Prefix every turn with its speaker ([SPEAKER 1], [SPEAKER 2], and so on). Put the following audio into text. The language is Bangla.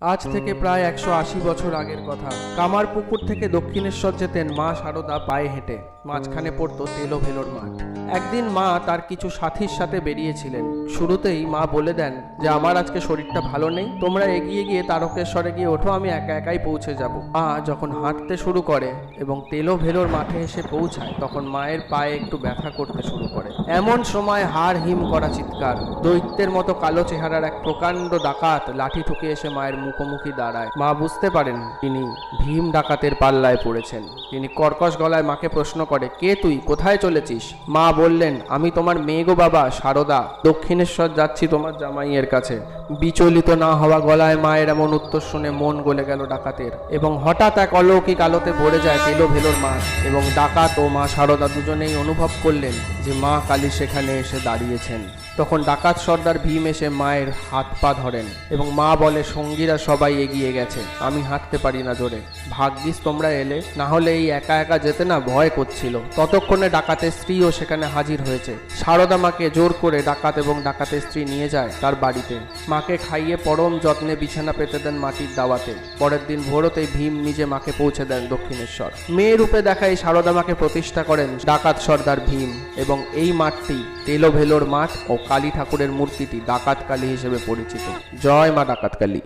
[SPEAKER 1] আজ থেকে প্রায় 180 বছর আগের কথা। কামারপুকুর থেকে দক্ষিণেশ্বর যেতেন মা শারদা পায়ে হেঁটে। মাঝখানে পড়তো তেলো ভেলোর মাঠ। একদিন মা তার কিছু সাথীর সাথে বেরিয়েছিলেন। শুরুতেই মা বলে দেন যে আমার আজকে শরীরটা ভালো নেই, তোমরা এগিয়ে গিয়ে তারকেশ্বরে গিয়ে ওঠো, আমি একা একাই পৌঁছে যাব। মা যখন হাঁটতে শুরু করে এবং তেলো ভেলোর মাঠে এসে পৌঁছায়, তখন মায়ের পায়ে একটু ব্যথা করতে শুরু করে। এমন সময় হাড় হিম করা চিৎকার, দৈত্যের মতো কালো চেহারার এক প্রকাণ্ড ডাকাত লাঠি ঠুকে এসে মায়ের মুখোমুখি দাঁড়ায়। মা বুঝতে পারেন তিনি ভীম ডাকাতের পাল্লায় পড়েছেন। তিনি কর্কশ গলায় মাকে প্রশ্ন করে, কে তুই, কোথায় চলেছিস? মা বললেন, আমি তোমার মেয়ে গো বাবা, শারদা। দক্ষিণেশ্বর যাচ্ছি তোমার জামাইয়ের কাছে। বিচলিত না হওয়া গলায় মায়ের এমন উত্তর শুনে মন গলে গেল ডাকাতের, এবং হঠাৎ এক অলৌকিক আলোতে ভরে যায় তেলো ভেলোর মাঠ। এবং ডাকাত ও মা শারদা দুজনেই অনুভব করলেন যে মা কালী সেখানে এসে দাঁড়িয়েছেন। তখন ডাকাত সর্দার ভীম এসে মায়ের হাত পা ধরেন এবং মা বলে, সঙ্গীরা সবাই এগিয়ে গেছে, আমি হাঁটতে পারি না জোরে, ভাগ্যিস তোমরা এলে, না হলে এই একা একা যেতে না ভয় করছিল। ততক্ষণে ডাকাতের স্ত্রীও সেখানে হাজির হয়েছে। শারদা মাকে জোর করে ডাকাত এবং ডাকাতের স্ত্রী নিয়ে যায় তার বাড়িতে। মাকে খাইয়ে পরম যত্নে বিছানা পেতে দেন মাটির দাওয়াতে। পরের দিন ভোরতেই ভীম নিজে মাকে পৌঁছে দেন দক্ষিণেশ্বর। মেয়ে রূপে দেখাই শারদা মাকে প্রতিষ্ঠা করেন ডাকাত সর্দার ভীম, এবং এই মাঠটি তেলো ভেলোর মাঠ ও কালী ঠাকুরের মূর্তিটি ডাকাত কালী হিসেবে পরিচিত। জয় মা ডাকাত কালী।